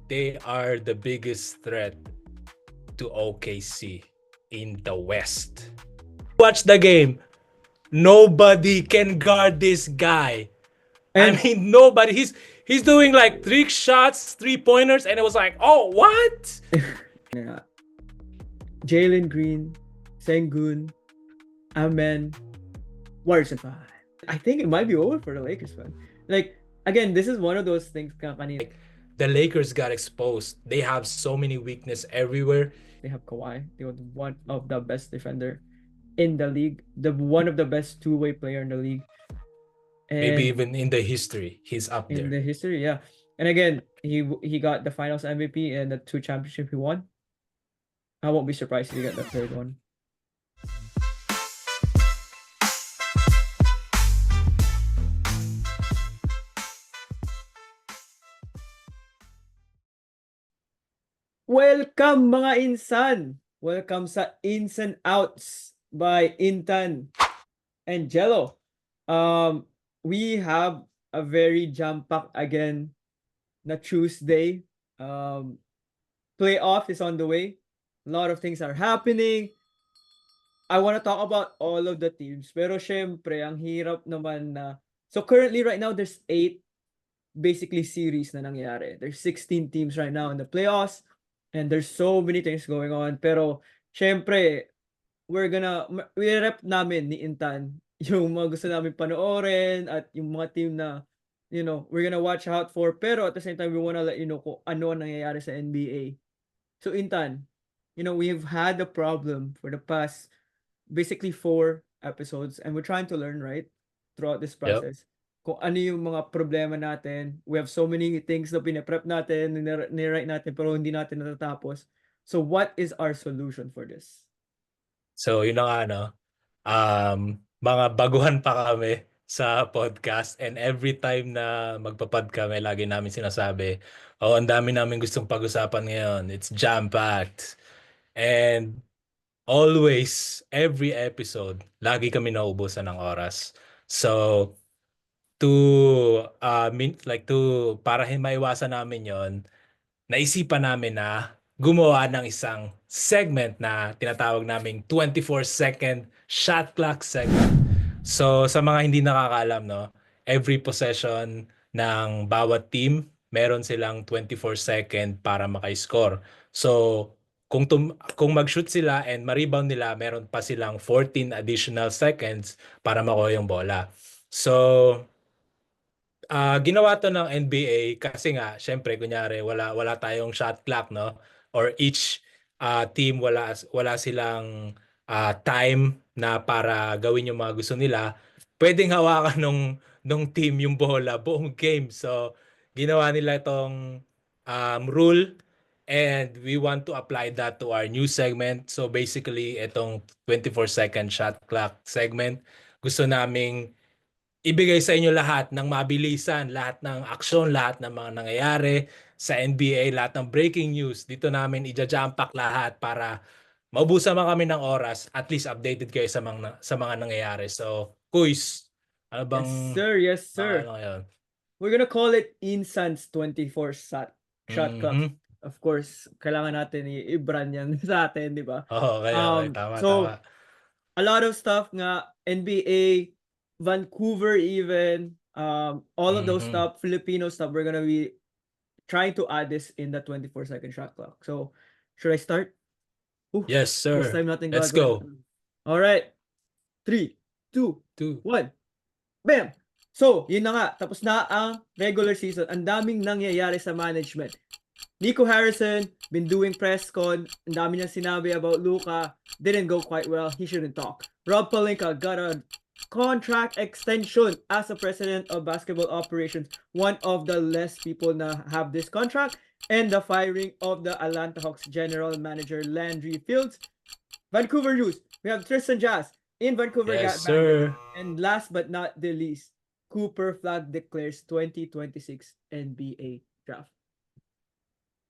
they are the biggest threat to OKC in the West. Watch the game. Nobody can guard this guy. I And mean, nobody. He's doing like trick shots, 3-pointers, and it was like, oh, what? yeah, Jalen Green, Sengun, Amen, Warriors in 5. I think it might be over for the Lakers, man. Like, again, this is one of those things kanina. The Lakers got exposed. They have so many weakness everywhere. They have Kawhi. They were one of the best defender in the league. The one of the best two-way player in the league. Maybe And even in the history, he's up in there. the history, yeah. And again, he got the finals MVP and the 2 championship he won. I won't be surprised if he got the third one. Welcome mga insan! Welcome sa Ins and Outs by Intan and Jello. We have a very jam-packed again na Tuesday. Playoff is on the way. A lot of things are happening. I want to talk about all of the teams. Pero syempre, ang hirap naman na... So currently right now, there's 8 basically series na nangyari. There's 16 teams right now in the playoffs. And there's so many things going on. Pero syempre, we-rep namin ni Intan yung mga gusto namin panoorin at yung mga team na, you know, we're gonna watch out for. Pero at the same time, we wanna let you know kung ano ang nangyayari sa NBA. So Intan, you know, we've had a problem for the past basically 4 episodes and we're trying to learn, right? Throughout this Yep. process. Kung ano yung mga problema natin. We have so many things na pinaprep natin, nire-write natin, pero hindi natin natatapos. So what is our solution for this? So, yun na nga, no? Mga baguhan pa kami sa podcast and every time na magpapad kami, lagi namin sinasabi, oh, ang dami namin gustong pag-usapan ngayon. It's jam-packed. And always, every episode, lagi kami naubusan ng oras. So, para maiwasan namin yon, naisipan namin na gumawa ng isang segment na tinatawag naming 24-second shot clock segment. So sa mga hindi nakakaalam, no, every possession ng bawat team, meron silang 24 second para maka-score. So kung mag-shoot sila and ma-rebound nila, meron pa silang 14 additional seconds para makuha yung bola. So ginawa to ng NBA kasi nga, syempre, kunyari, wala tayong shot clock, no? Or each team, wala silang time na para gawin yung mga gusto nila. Pwedeng hawakan nung team yung bola buong game. So, ginawa nila itong rule and we want to apply that to our new segment. So, basically, itong 24-second shot clock segment, gusto naming ibigay sa inyo lahat ng mabilisan, lahat ng aksyon, lahat ng mga nangyayari sa NBA, lahat ng breaking news. Dito namin i-jump-pack lahat para maubusan man kami ng oras, at least updated kayo sa mga nangyayari. So, Kuys, ano Yes, bang sir. Yes, sir. ano ngayon? We're gonna call it Insan's 24 shot clock. Mhm. Of course, kailangan natin i-brand yan sa atin, di ba? Okay, tama, tama. So, a lot of stuff nga, NBA, Vancouver even, all of those Mhm. stuff, Filipino stuff, we're gonna be trying to add this in the 24-second shot clock. So, should I start? Yes, First sir. time natin Let's gagawin. go. All right. 3, 2, 2. 1. Bam! So, yun na nga. Tapos na ang regular season. Ang daming nangyayari sa management. Nico Harrison, been doing press con. Ang dami niyang sinabi about Luka. Didn't go quite well. He shouldn't talk. Rob Pelinka got a contract extension as a president of basketball operations. One of the less people na have this contract. And the firing of the Atlanta Hawks general manager Landry Fields. Vancouver news. We have Tristan Jazz in Vancouver Yes, got banned. sir. And last but not the least, Cooper Flag declares 2026 NBA draft.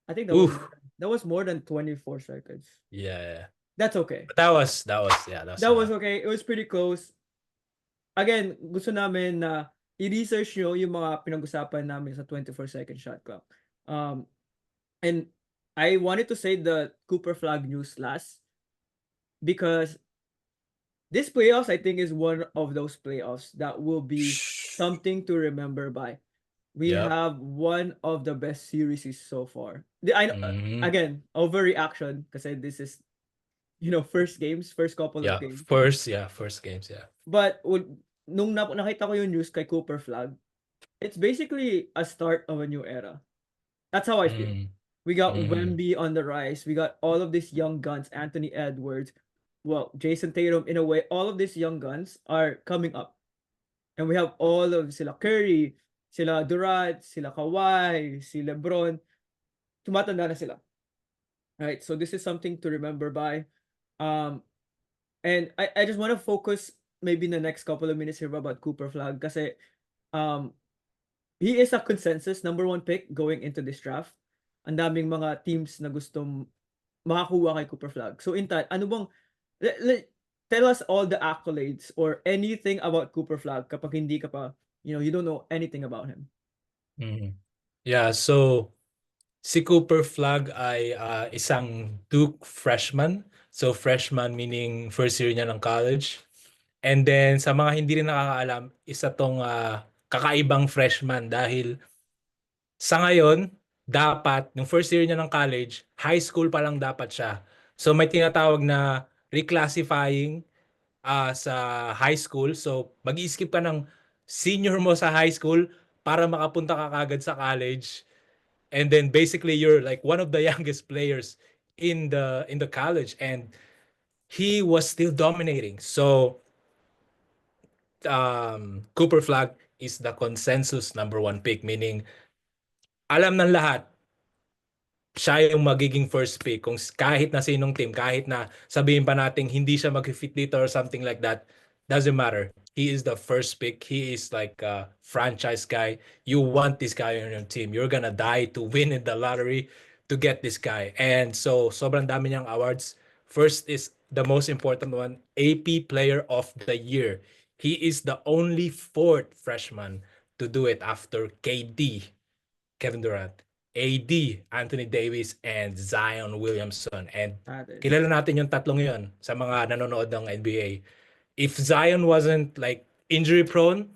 I think that Ooh. was more than 24 seconds. Yeah. That's okay. But that was enough. That was okay. It was pretty close. Again, gusto namin na i-research nyo yung mga pinag-usapan namin sa 24-second shot clock. And I wanted to say the Cooper Flag news last because this playoffs, I think, is one of those playoffs that will be Shh. something to remember by. We Yep. have one of the best series so far. I know, Mhm. again, overreaction kasi this is, first games, first couple of Yeah. games. First games, yeah. But nung nakita ko yung news kay Cooper Flag, it's basically a start of a new era. That's how I feel. Mm. We got Mhm. Wemby on the rise. We got all of these young guns, Anthony Edwards, well, Jason Tatum, in a way, all of these young guns are coming up. And we have all of sila Curry, sila Durant, sila Kawhi, si LeBron. Tumatanda na sila. Right? So this is something to remember by. Um, and I just want to focus maybe in the next couple of minutes here about Cooper Flag kasi um, he is a consensus number one pick going into this draft. Ang daming mga teams na gustong makakuha kay Cooper Flag. So Intan, ano bang tell us all the accolades or anything about Cooper Flag kapag hindi ka pa, you don't know anything about him. Mhm. Yeah, so si Cooper Flag ay isang Duke freshman. So freshman meaning first year niya ng college. And then sa mga hindi rin nakakaalam, isa tong kakaibang freshman dahil sa ngayon, dapat, yung first year niya ng college, high school pa lang dapat siya. So may tinatawag na reclassifying sa high school. So mag-i-skip ka ng senior mo sa high school para makapunta ka kagad sa college. And then basically you're like one of the youngest players in the college, and he was still dominating. So Cooper Flag is the consensus number one pick, meaning alam ng lahat siya yung magiging first pick. Kung kahit na sinong team, kahit na sabihin pa natin hindi siya mag-fit dito or something like that, doesn't matter. He is the first pick. He is like a franchise guy. You want this guy on your team. You're gonna die to win in the lottery to get this guy. And so, sobrang dami niyang awards. First is the most important one, AP Player of the Year. He is the only fourth freshman to do it after KD, Kevin Durant, AD, Anthony Davis, and Zion Williamson. And That is kilala natin yung tatlong yon sa mga nanonood ng NBA. If Zion wasn't like injury prone,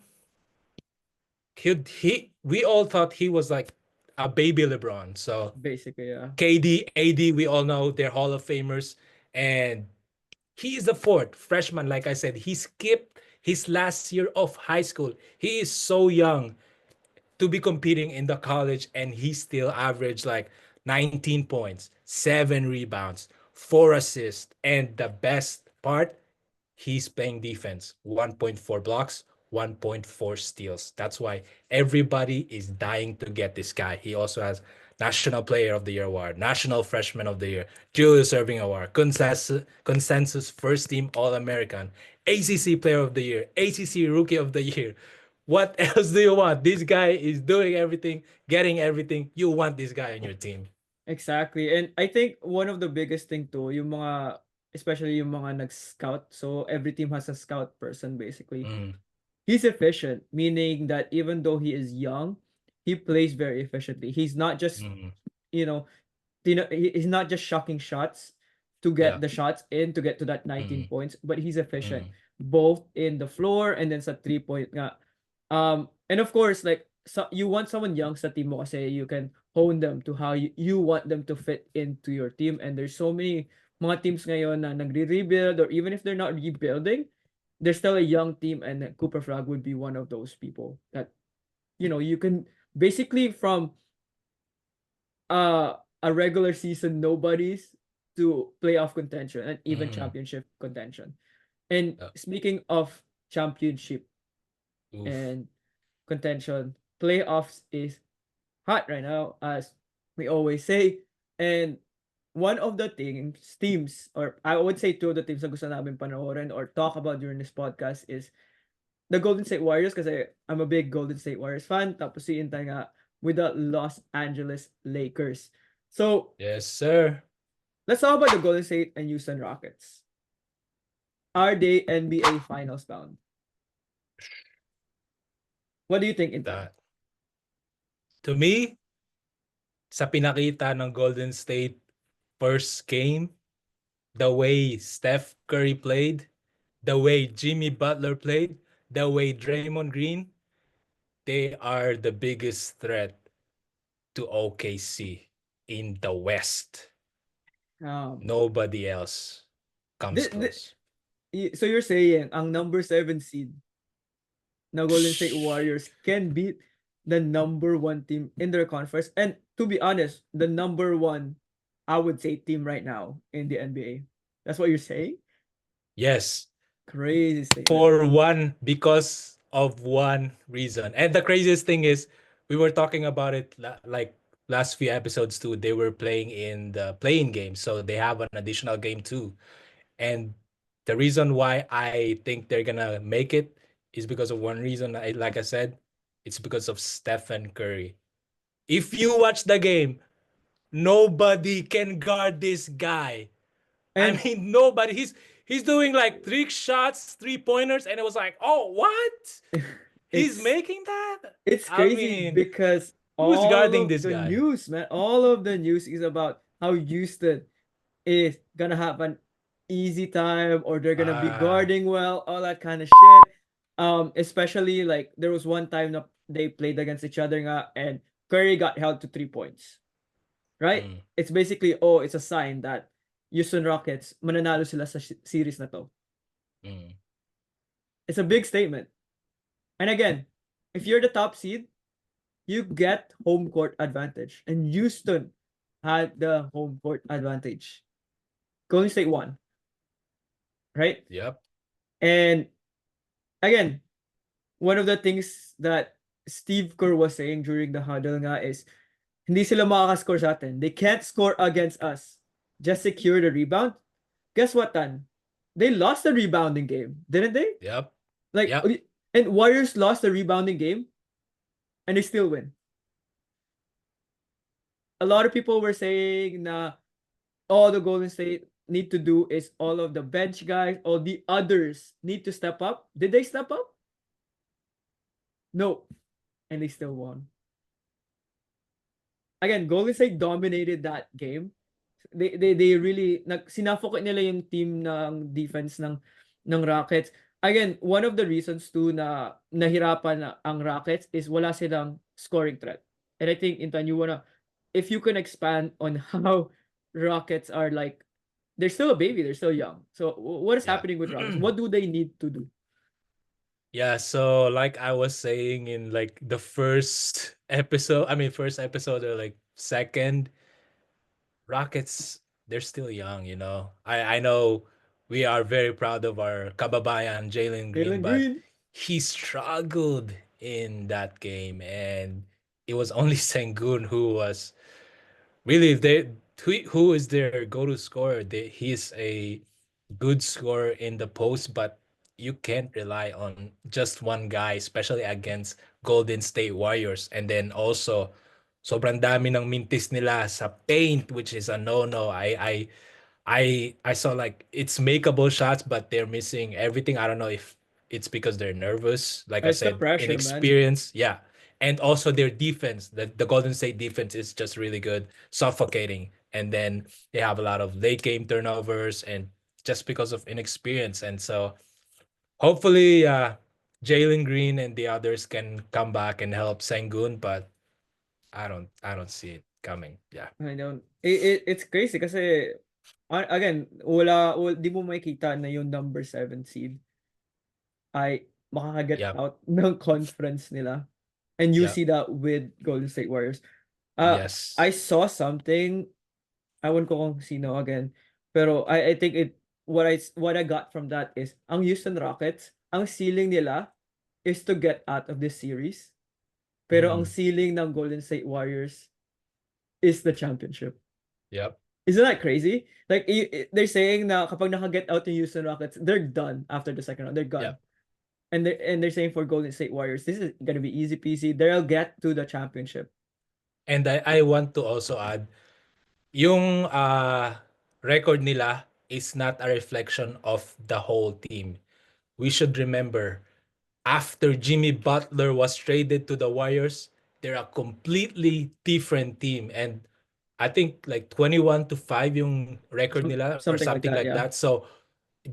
we all thought he was like a baby LeBron. So basically, yeah. KD, AD, we all know they're Hall of Famers. And he is the fourth freshman. Like I said, he skipped his last year of high school. He is so young to be competing in the college, and he still averaged like 19 points, 7 rebounds, 4 assists, and the best part, he's playing defense. 1.4 blocks, 1.4 steals. That's why everybody is dying to get this guy. He also has National Player of the Year award, National Freshman of the Year, Julius Erving award, consensus First Team All American, ACC Player of the Year, ACC Rookie of the Year. What else do you want? This guy is doing everything, getting everything. You want this guy on your team. Exactly. And I think one of the biggest thing too, yung mga, especially yung mga nag-scout. So every team has a scout person basically. Mm, He's efficient, meaning that even though he is young, he plays very efficiently. He's not just, mm, you know, he's not just shocking shots to yeah. get the shots in to get to that 19 Mm, points, but he's efficient mm, both in the floor and then sa 3-point nga. And of course, like, so you want someone young sa team mo kasi you can hone them to how you want them to fit into your team. And there's so many mga teams ngayon na nagre-rebuild, or even if they're not rebuilding, they're still a young team, and Cooper Flag would be one of those people that you can basically from a regular season nobodies to playoff contention and even mm. championship contention. And Yeah. speaking of championship Oof. and contention, playoffs is hot right now, as we always say. And one of the teams, or I would say two of the teams na gusto namin panoorin or talk about during this podcast is the Golden State Warriors kasi I'm a big Golden State Warriors fan. Tapos si Intay nga with the Los Angeles Lakers. So Yes, sir. let's talk about the Golden State and Houston Rockets. Are they NBA Finals bound? What do you think, Intan? That to me, sa pinakita ng Golden State first game, the way Steph Curry played, the way Jimmy Butler played, the way Draymond Green, they are the biggest threat to OKC in the West. Um, Nobody else comes thi- close. so you're saying ang number 7 seed na Golden State Warriors can beat the number 1 team in their conference, and to be honest, the number 1, I would say, team right now in the NBA. That's what you're saying? Yes, Crazy statement. for one, because of one reason. And the craziest thing is, we were talking about it like last few episodes too. They were playing in the playing game, so they have an additional game too. And the reason why I think they're gonna make it is because of one reason. Like I said, it's because of Stephen Curry. If you watch the game, nobody can guard this guy. I And mean, nobody. He's doing like trick shots, 3-pointers, and it was like, oh, what? He's it's making that? it's I crazy mean, because who's all guarding of this the guy? news, man, all of the news is about how Houston is gonna have an easy time, or they're gonna be Ah, guarding well, all that kind of shit. Especially like there was one time that they played against each other nga, and Curry got held to 3 points. Right? mm, It's basically, it's a sign that Houston Rockets mananalo sila sa series na to. mm. It's a big statement. And again, if you're the top seed, you get home court advantage. And Houston had the home court advantage. Golden State won, right? Yep. And again, one of the things that Steve Kerr was saying during the huddle nga is, hindi sila makakascore sa atin. They can't score against us. Just secure the rebound. Guess what, Tan? They lost the rebounding game, didn't they? Yep. Like, Yep. and Warriors lost the rebounding game, and they still win. A lot of people were saying na all the Golden State need to do is all of the bench guys, all the others need to step up. Did they step up? No, and they still won. Again, Golden State dominated that game. They really sinafocate nila yung team ng defense ng Rockets. Again, one of the reasons too na nahirapan na ang Rockets is wala silang scoring threat. And I think, Intan, if you can expand on how Rockets are like, they're still a baby, they're still young. So what is Yeah. happening with Rockets? What do they need to do? Yeah, so like I was saying in like the first episode, I mean first episode or like second, Rockets, they're still young, you know. I know we are very proud of our kababayan Jalen Green, Jalen but Green, he struggled in that game, and it was only Sengun who was really they who is their go-to scorer. He is a good scorer in the post, but you can't rely on just one guy, especially against Golden State Warriors. And then also, sobrang dami ng mintis nila sa paint, which is a no-no. I saw like it's makeable shots, but they're missing everything. I don't know if it's because they're nervous, like I it's the said, pressure, man. inexperience. Yeah. And also their defense. The Golden State defense is just really good, suffocating. And then they have a lot of late game turnovers and just because of inexperience. And so hopefully Jalen Green and the others can come back and help Sengun, but I don't see it coming. Yeah. I don't. It's crazy kasi again, di mo makikita na yung number 7 seed ay makakaget Yep. out ng conference nila. And you Yep. see that with Golden State Warriors. I Yes. saw something, I won't ko kung sino again, pero I think what I got from that is ang Houston Rockets, ang ceiling nila is to get out of this series. Pero ang Mm. ceiling ng Golden State Warriors is the championship. Yep. Isn't that crazy? Like they're saying na kapag nakaget out yung Houston Rockets, they're done after the second round. They're gone. Yep. And they're saying for Golden State Warriors, this is gonna be easy peasy. They'll get to the championship. And I want to also add, yung record nila is not a reflection of the whole team. We should remember, after Jimmy Butler was traded to the Warriors, they're a completely different team. And I think like 21-5 yung record nila or Something like something that, like yeah. that. So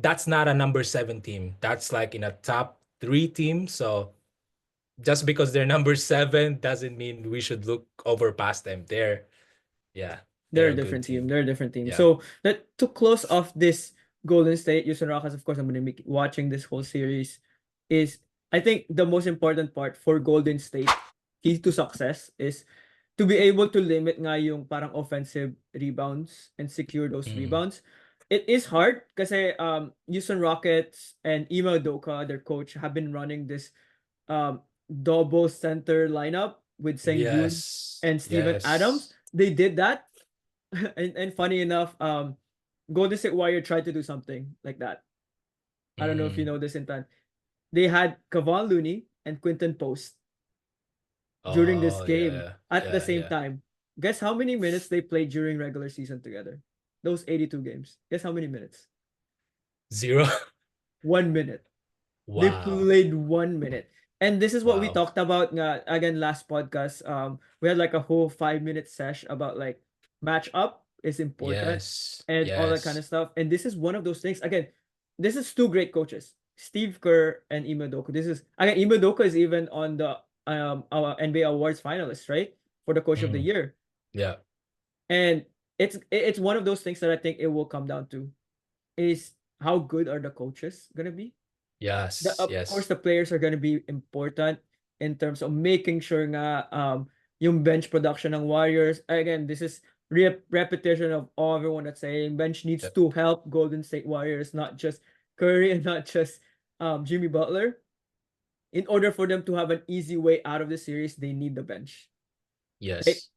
that's not a number 7 team. That's like in a top 3 team. So just because they're number 7 doesn't mean we should look over past them. Yeah, They're they're a a good different team. team. They're a different team. Yeah. So that to close off this Golden State, Houston Rockets, of course, I'm gonna be watching this whole series. Is I think the most important part for Golden State, key to success is to be able to limit nga yung parang offensive rebounds and secure those Mm. rebounds. It is hard kasi Houston Rockets and Ime Udoka, their coach, have been running this double center lineup with Sengun Yes. and Steven Adams. Yes. They did that. And funny enough, Golden State Warrior tried to do something like that. I don't know if you Mm. know this in time. They had Kevon Looney and Quinton Post during this Oh, game yeah. at the Yeah, same yeah. time. Guess how many minutes they played during regular season together? Those 82 games. Guess how many minutes? 0. 1 minute. They Wow. played 1 minute. And this is what we Wow. talked about nga, again last podcast. We had like a whole 5 minute sesh about like matchup is important Yes. and all that kind Yes. of stuff. And this is one of those things. Again, this is two great coaches, Steve Kerr and Ime Udoka. This is again Ime Udoka is even on the our NBA awards finalist, right? For the coach of the Mm. year. Yeah. And it's one of those things that I think it will come down to is how good are the coaches gonna be? Yes. Of course Yes. the players are gonna be important in terms of making sure nga yung bench production ng Warriors. Again, this is repetition of all everyone that's saying bench needs Yep. to help Golden State Warriors, not just Curry and not just Jimmy Butler. In order for them to have an easy way out of the series, they need the bench. Right? Yes.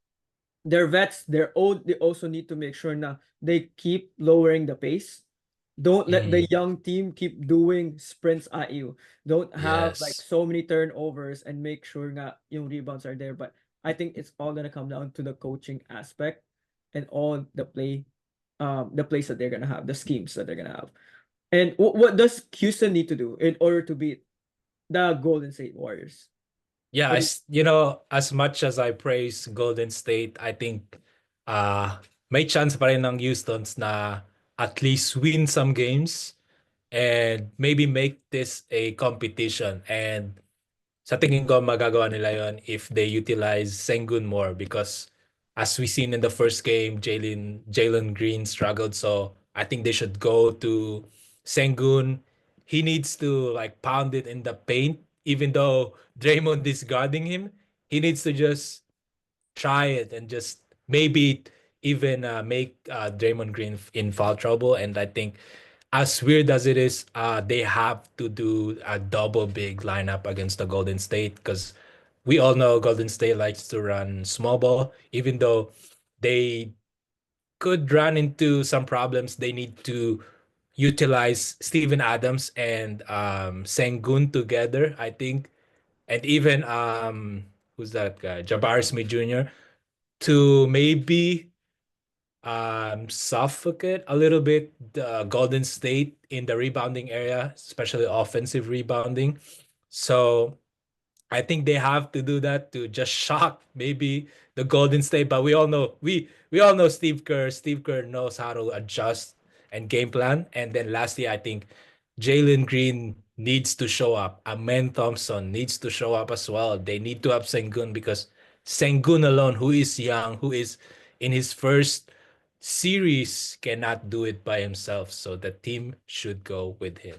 Their vets, their old, they also need to make sure na they keep lowering the pace. Don't let the Mm. young team keep doing sprints at you. Don't have like Yes. so many turnovers and make sure nga yung rebounds are there. But I think it's all gonna come down to the coaching aspect and all the plays that they're gonna have, the schemes that they're gonna have. And what does Houston need to do in order to beat the Golden State Warriors? Yeah, What do you, as much as I praise Golden State, I think may chance pa rin ng Houston's na at least win some games and maybe make this a competition. And sa tingin ko magagawa nila yon if they utilize Sengun more because as we seen in the first game, Jalen Green struggled. So I think they should go to Sengun. He needs to like pound it in the paint, even though Draymond is guarding him. He needs to just try it and just maybe even make Draymond Green in foul trouble. And I think as weird as it is, they have to do a double big lineup against the Golden State because we all know Golden State likes to run small ball. Even though they could run into some problems, they need to utilize Steven Adams and Sengun together, I think, and even who's that guy, Jabari Smith Jr. to maybe suffocate a little bit the Golden State in the rebounding area, especially offensive rebounding. So I think they have to do that to just shock maybe the Golden State. But we all know Steve Kerr. Steve Kerr knows how to adjust and game plan. And then lastly, I think Jalen Green needs to show up. Amen Thompson needs to show up as well. They need to have Sengun because Sengun alone, who is young, who is in his first series, cannot do it by himself. So the team should go with him.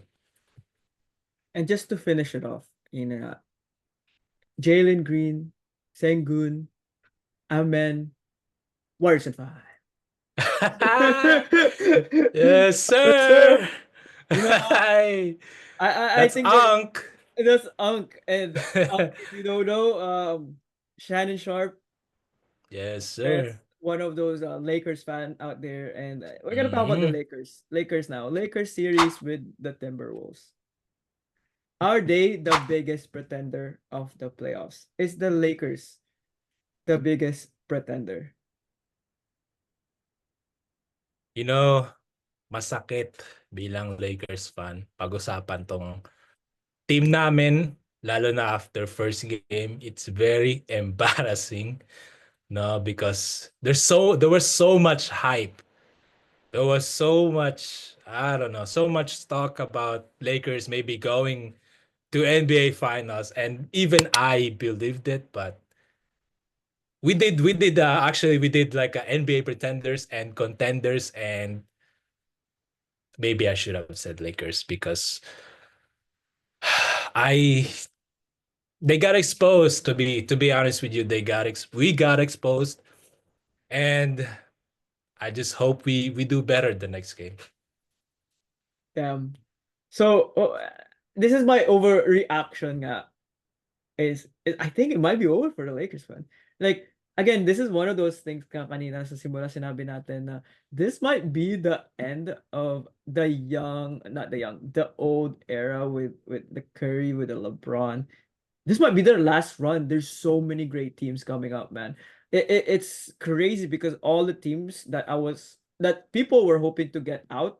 and just to finish it off, Jalen Green, Sengun, Amen, Warriors in five. Yes, sir. You know, I That's think that Ankh. that's Unk and if you don't know, Shannon Sharp Yes, is sir. one of those Lakers fan out there, and we're gonna talk about the Hmm. Lakers. Lakers now, Lakers series with the Timberwolves. Are they the biggest pretender of the playoffs? Is the Lakers the biggest pretender? You know, masakit bilang Lakers fan pag-usapan tong team namin. lalo na after first game, it's very embarrassing, no, because there was so much hype. There was so much, I don't know, so much talk about Lakers maybe going to NBA Finals, and even I believed it, but we did like a NBA Pretenders and Contenders, and maybe I should have said Lakers because I they got exposed, to be honest with you. We got exposed, and I just hope we do better the next game. So this is my overreaction nga. I think it might be over for the Lakers fan. Like, again, this is one of those things kanina sa simula sinabi natin na this might be the end of the the old era with the Curry, with the LeBron. This might be their last run. There's so many great teams coming up, man. It's crazy because all the teams that people were hoping to get out,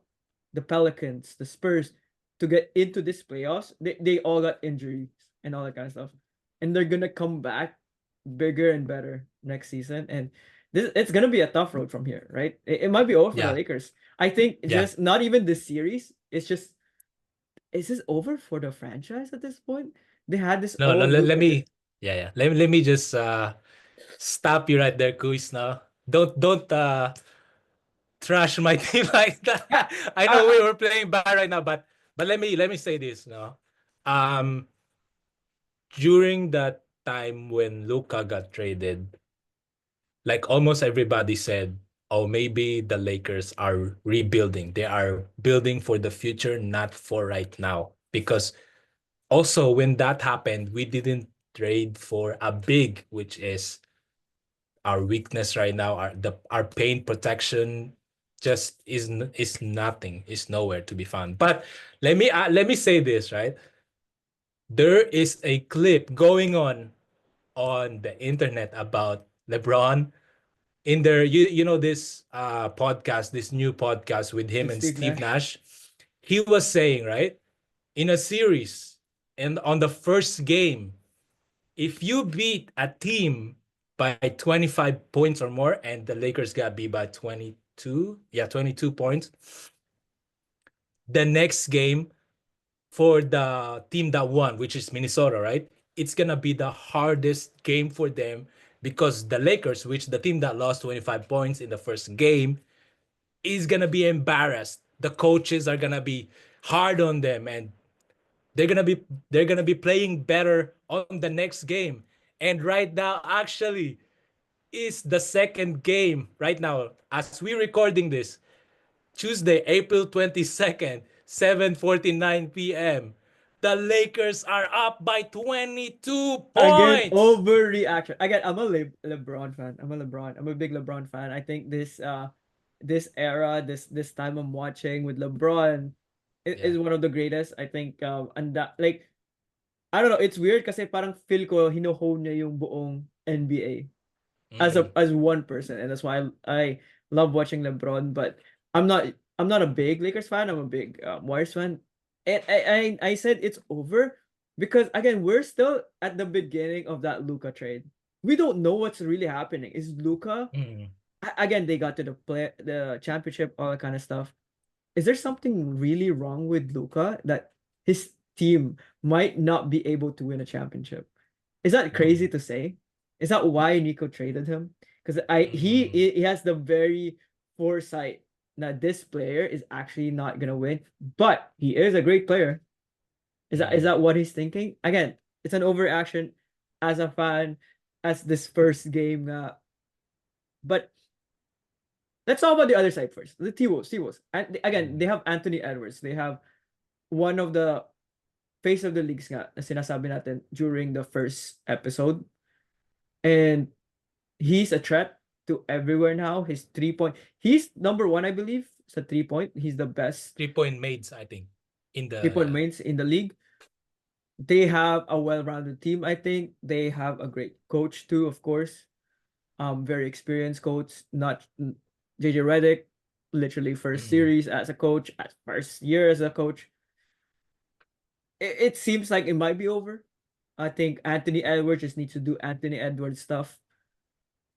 the Pelicans, the Spurs, to get into this playoffs, they all got injuries and all that kind of stuff. And they're gonna come back bigger and better next season. And it's gonna be a tough road from here, right? It might be over for the Yeah, Lakers. I think yeah. just not even this series. It's just is this over for the franchise at this point? They had this No, no, all let Luka. me, yeah, yeah. Let me just stop you right there, Kuis. Now, don't trash my team like that. Yeah, I know I, we were playing bad right now, but let me say this. No, um, during that time when Luka got traded, like almost everybody said, oh, maybe the Lakers are rebuilding. They are building for the future, not for right now. Because also when that happened, we didn't trade for a big, which is our weakness right now. Our paint protection just is nothing, is nowhere to be found. But let me say this, right? There is a clip going on the internet about LeBron in their, you know, this podcast, this new podcast with him with and Steve Steve Nash. Nash. He was saying, right, in a series and on the first game, if you beat a team by 25 points or more, and the Lakers got beat by 22, yeah, 22 points, the next game for the team that won, which is Minnesota, right? It's gonna be the hardest game for them because the Lakers, which the team that lost 25 points in the first game, is gonna be embarrassed. The coaches are gonna be hard on them, and they're gonna be they're gonna be playing better on the next game. And right now, actually, is the second game right now as we recording this, Tuesday, April 22nd, 7:49 p.m. The Lakers are up by 22 Again, points. overreaction. Again, I'm a LeBron fan. I'm a big LeBron fan. I think this era, this time I'm watching with LeBron Yeah. is one of the greatest. I think and that like I don't know, it's weird kasi parang feel ko hino-hone niya yung buong NBA Mm, as one person, and that's why I love watching LeBron. But I'm not I'm not a big Lakers fan. I'm a big Warriors fan, and I said it's over because again we're still at the beginning of that Luka trade. We don't know what's really happening. Is Luka mm, again? They got to the championship, all that kind of stuff. Is there something really wrong with Luka that his team might not be able to win a championship? Is that crazy mm, to say? Is that why Nico traded him? Because I mm, he has the very foresight that this player is actually not gonna win, but he is a great player. Is mm, that what he's thinking? Again, it's an overreaction as a fan, as this first game. But let's talk about the other side first. The T-Wolves. And again, mm. they have Anthony Edwards. They have one of the face of the leagues nga na sinasabi natin during the first episode. And he's a threat to everywhere now. His 3 point, he's number one, I believe. It's a 3 point. He's the best 3 point maids, I think, in 3 point the mains in the league. They have a well-rounded team. I think they have a great coach too, of course. Very experienced coach. Not JJ Redick, literally first mm, series as a coach, as first year as a coach. It seems like it might be over. I think Anthony Edwards just needs to do Anthony Edwards stuff.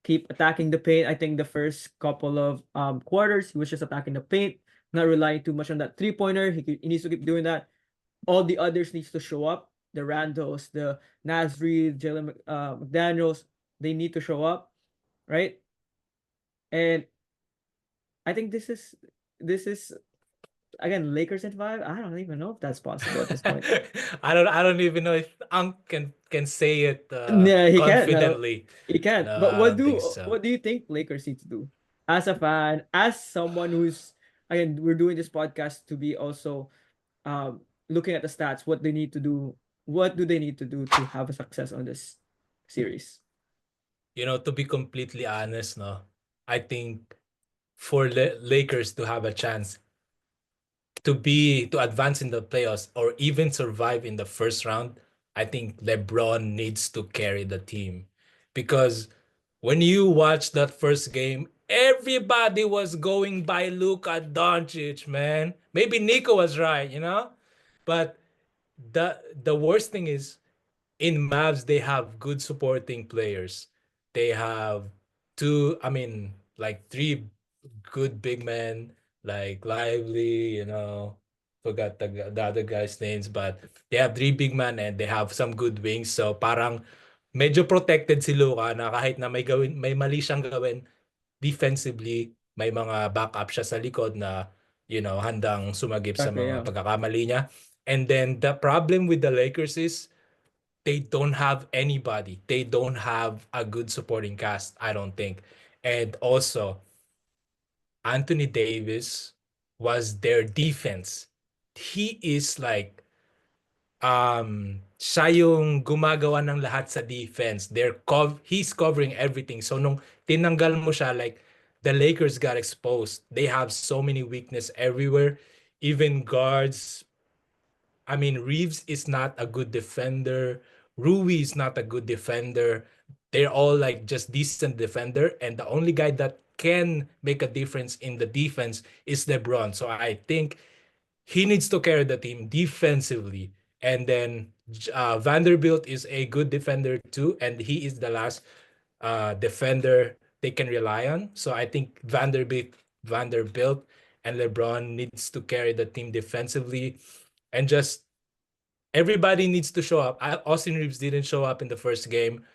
Keep attacking the paint. I think the first couple of quarters he was just attacking the paint, not relying too much on that 3-pointer. He needs to keep doing that. All the others needs to show up. The Randos, the Nasri, Jalen McDaniels, they need to show up, right? And I think this is again Lakers in 5. I don't even know if that's possible at this point. I don't even know if Unk can say it Yeah, he can't. No, confidently. he can't. No, But I don't think so. what do you think Lakers need to do? As a fan, as someone who's again, we're doing this podcast to be also looking at the stats, what they need to do, what do they need to do to have a success on this series? To be completely honest, no, I think for Lakers to have a chance to advance in the playoffs or even survive in the first round, I think LeBron needs to carry the team. Because when you watch that first game, everybody was going by Luka Doncic, man. Maybe Nico was right. But the worst thing is in Mavs they have good supporting players. They have three good big men like Lively. Forgot the other guys' names, but they have three big men and they have some good wings. So parang medyo protected si Luka na kahit na may mali siyang gawin defensively, may mga backup siya sa likod na handang sumagip sa Okay, mga yeah. pagkakamali niya. And then the problem with the Lakers is they don't have anybody. They don't have a good supporting cast, I don't think. And also, Anthony Davis was their defense. He is like siya yung gumagawa ng lahat sa defense. He's covering everything. So nung tinanggal mo siya, like the Lakers got exposed. They have so many weakness everywhere. Even guards, Reeves is not a good defender. Rui is not a good defender. They're all like just decent defender, and the only guy that can make a difference in the defense is LeBron. So I think he needs to carry the team defensively. And then Vanderbilt is a good defender too, and he is the last defender they can rely on. So I think Vanderbilt and LeBron needs to carry the team defensively, and just everybody needs to show up. Austin Reeves didn't show up in the first game.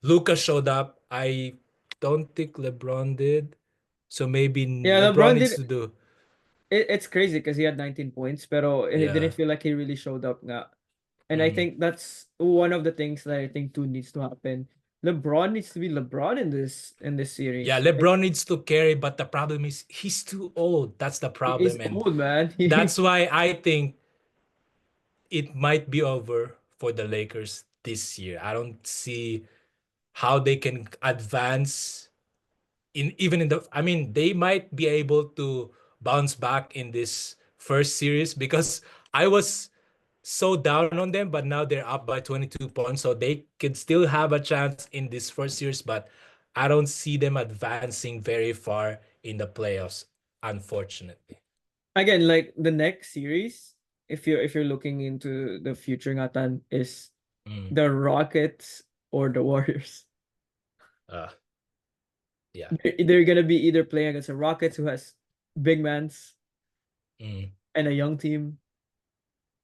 Lucas showed up. I don't think LeBron did. So maybe Yeah, LeBron LeBron needs did to do. it's crazy because he had 19 points, pero it didn't Yeah. feel like he really showed up nga. And I Mm. think that's one of the things that I think too needs to happen. LeBron needs to be LeBron in this Yeah, series. Like LeBron needs to carry, but the problem is he's too old. That's the he is problem. And old, man. that's why I think it might be over for the Lakers this year. I don't see how they can advance even in the they might be able to bounce back in this first series because I was so down on them, but now they're up by 22 points, so they could still have a chance in this first series, but I don't see them advancing very far in the playoffs, unfortunately. Again, like the next series, if you're looking into the future ngatan is Mm, the Rockets or the Warriors. uh, yeah. They're gonna be either playing against the Rockets who has big mans Mm, and a young team,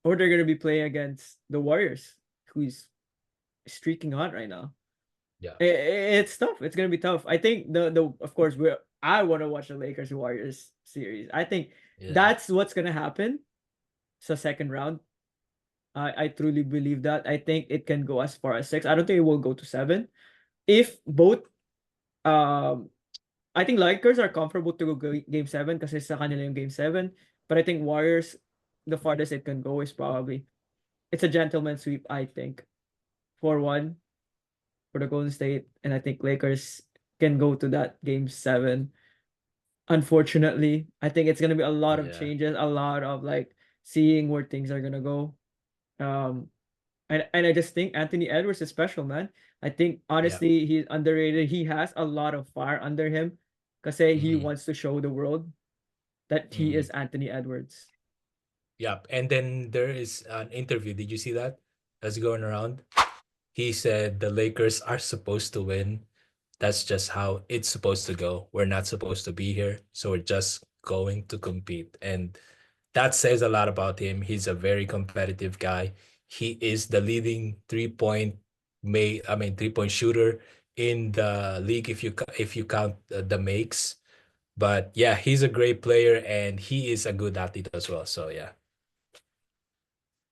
or they're gonna be playing against the Warriors, who's streaking hot right now. yeah. It's tough. It's gonna be tough. I think the of course I want to watch the Lakers Warriors series. I think Yeah. that's what's gonna happen. So second round. I truly believe that. I think it can go as far as 6. I don't think it will go to 7. If both um I think Lakers are comfortable to go game 7 kasi sa kanila yung game 7. But I think Warriors, the farthest it can go is probably it's a gentleman sweep, I think. 4-1 for the Golden State. And I think Lakers can go to that game 7. Unfortunately, I think it's gonna be a lot of Yeah. changes, a lot of like seeing where things are gonna go. Um and I just think Anthony Edwards is special, man. I think Yeah. honestly he's underrated. He has a lot of fire under him because he Mm-hmm. wants to show the world that he Mm-hmm. is Anthony Edwards. Yeah. And then there is an interview. Did you see that? That's going around. he said the Lakers are supposed to win. That's just how it's supposed to go. We're not supposed to be here, so we're just going to compete. And that says a lot about him. He's a very competitive guy. He is the leading three-point shooter in the league if you count the makes. But yeah, he's a great player and he is a good athlete as well. So yeah.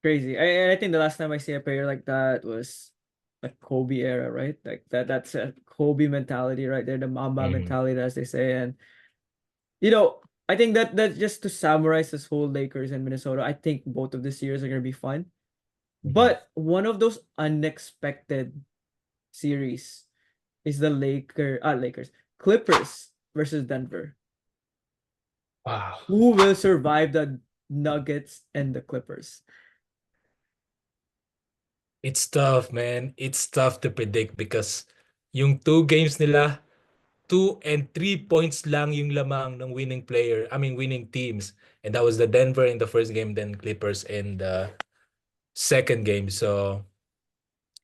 Crazy. I think the last time I see a player like that was like Kobe era, right? Like that's a Kobe mentality right there, the Mamba Mhm, mentality as they say. And you know, I think that just to summarize this whole Lakers and Minnesota, I think both of these series are gonna be fun. mhm. But one of those unexpected series is the Lakers, Clippers versus Denver. Wow. Who will survive the Nuggets and the Clippers? It's tough, man. It's tough to predict because yung two games nila, 2 and 3 points lang yung lamang ng winning teams. And that was the Denver in the first game, then Clippers in the second game. So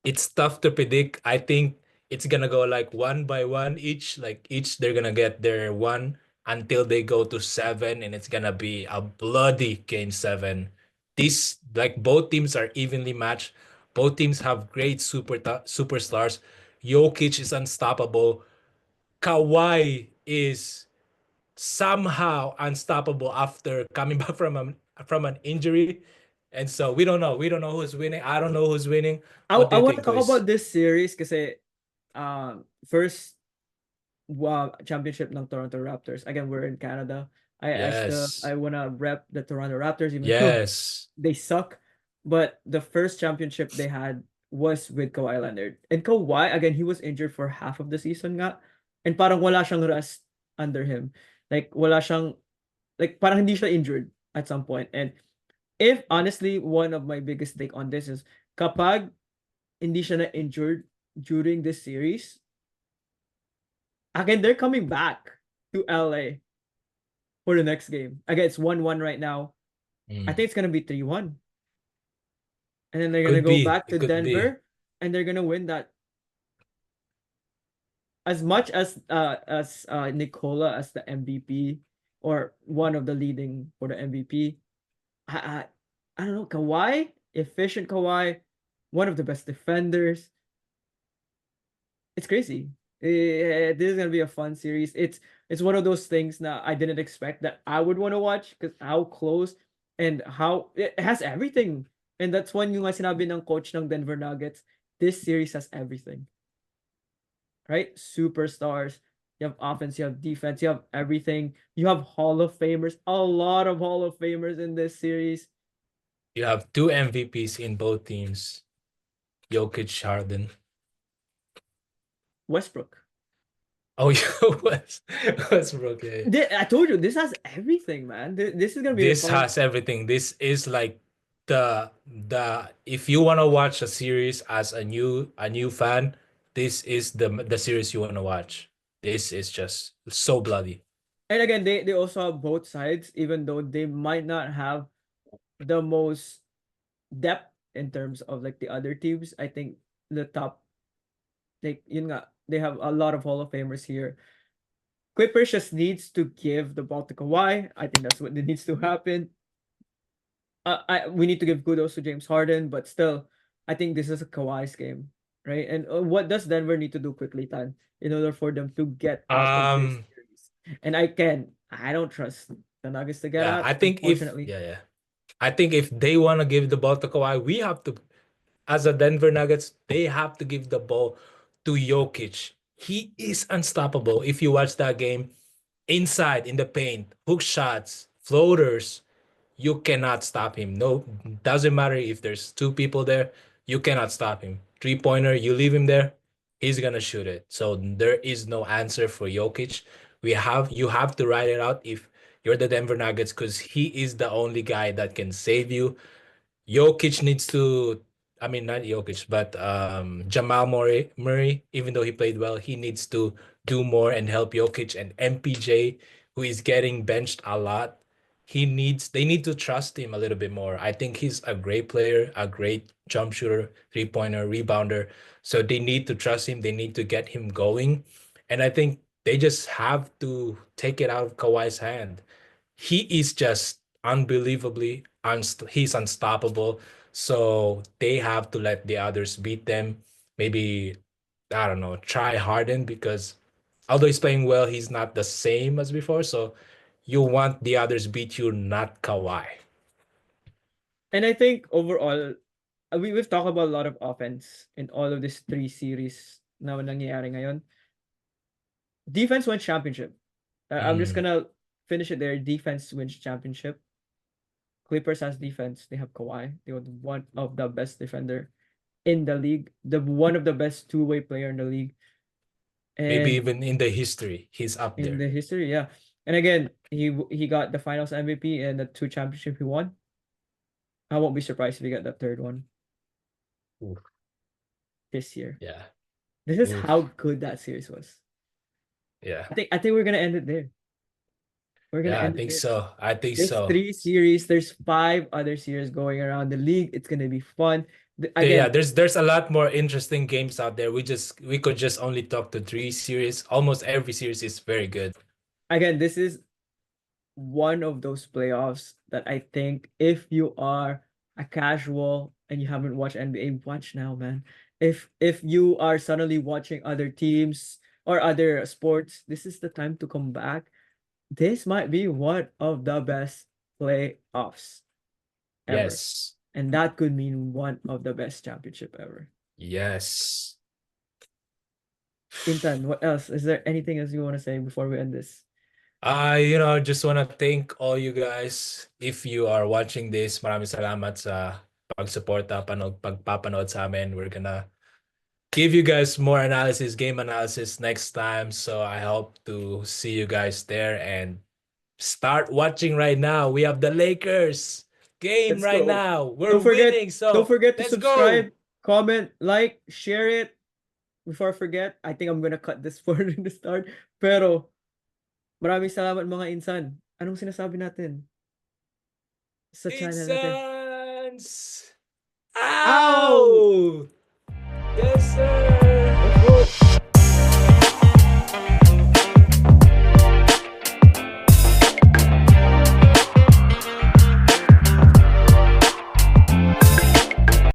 it's tough to predict. I think it's gonna go like one by one each. Like each they're gonna get their one until they go to seven, and it's gonna be a bloody game seven. These like both teams are evenly matched. Both teams have great superstars. Jokic is unstoppable. Kawhi is somehow unstoppable after coming back from an injury. And so we don't know. We don't know who's winning. I don't know who's winning. What do I you want to think, talk guys? about this series kasi first championship ng Toronto Raptors. Again, we're in Canada. I Yes. wanna rep the Toronto Raptors even though Yes. they suck. But the first championship they had was with Kawhi Leonard. And Kawhi, again, he was injured for half of the season nga. And parang wala siyang rest under him. Like wala siyang like parang hindi siya injured at some point. And if honestly, one of my biggest take on this is kapag hindi siya na injured during this series, again, they're coming back to LA for the next game. Again, it's 1-1 right now. I Mm. think it's gonna be 3-1. And then they're gonna Could go be. back It to could be. Denver and they're gonna win that. As much as Nicola as the MVP or one of the leading for the MVP, I I don't know, Kawhi, efficient Kawhi, one of the best defenders. It's crazy. This is gonna be a fun series. It's one of those things that I didn't expect that I would want to watch because how close and how it has everything. And that's when yung nga sinabi ng coach ng Denver Nuggets, this series has everything. Right? Superstars. You have offense, you have defense, you have everything. You have Hall of Famers, a lot of Hall of Famers in this series. You have two MVPs in both teams. Jokic, Harden. Westbrook. Oh, yeah, Westbrook. Yeah, yeah. I told you this has everything, man. This is gonna be a This fun. has everything. This is like the if you want to watch a series as a new fan, this is the series you want to watch. This is just so bloody. And again, they also have both sides, even though they might not have the most depth in terms of like the other teams. I think the top, like yun nga, they have a lot of Hall of Famers here. Clippers just needs to give the ball to Kawhi. I think that's what needs to happen. We need to give kudos to James Harden, but still, I think this is a Kawhi's game, right? And what does Denver need to do quickly, Tan, in order for them to get out of this Um, series? And I don't trust the Nuggets to get yeah, out, I think if unfortunately. yeah, yeah. I think if they want to give the ball to Kawhi, we have to, as a Denver Nuggets, they have to give the ball to Jokic. He is unstoppable. If you watch that game, inside in the paint, hook shots, floaters, you cannot stop him. No, doesn't matter if there's two people there, you cannot stop him. Three-pointer, you leave him there, he's gonna shoot it. So there is no answer for Jokic. You have to ride it out if you're the Denver Nuggets because he is the only guy that can save you. Jokic needs to, I mean, not Jokic, but Jamal Murray, even though he played well, he needs to do more and help Jokic and MPJ, who is getting benched a lot. they need to trust him a little bit more. I think he's a great player, a great jump shooter, three-pointer, rebounder. So they need to trust him. They need to get him going. And I think they just have to take it out of Kawhi's hand. He is just unbelievably he's unstoppable. So they have to let the others beat them. Maybe I don't know, try Harden because although he's playing well, he's not the same as before. So you want the others beat you, not Kawhi. And I think overall, we've talked about a lot of offense in all of these 3 series na nangyayari ngayon. Defense wins championship. I'm just Mm. gonna finish it there. Defense wins championship. Clippers has defense. They have Kawhi. They were one of the best defender in the league. The one of the best two-way player in the league. Maybe And even in the history, he's up in there. the history, yeah. And again, he got the finals MVP and the 2 championship he won. I won't be surprised if he got the third one Oof. this year. Yeah. This is Oof. how good that series was. Yeah. I think we're gonna end it there. We're gonna Yeah, I end it think there. so. I think There's so. 3 series. There's 5 other series going around the league. It's gonna be fun. Yeah, Again, there's a lot more interesting games out there. We could just only talk to 3 series. Almost every series is very good. this is one of those playoffs that I think if you are a casual and you haven't watched NBA, watch now, man. If you are suddenly watching other teams or other sports, this is the time to come back. This might be one of the best playoffs ever. Yes. And that could mean one of the best championship ever. Yes. Intan, what else? Is there anything else you want to say before we end this? Just want to thank all you guys. If you are watching this, maraming salamat sa pagsuporta, pagpapanood sa amin. We're gonna give you guys more analysis, game analysis next time. So I hope to see you guys there and start watching right now. We have the Lakers game Let's right go. now. We're Don't forget, winning, don't so forget to let's go. subscribe, comment, like, share it. Before I forget, I think I'm gonna cut this for the start. Pero, maraming salamat mga insan. Anong sinasabi natin sa channel natin? Insans! Ow! Ow! Yes, sir!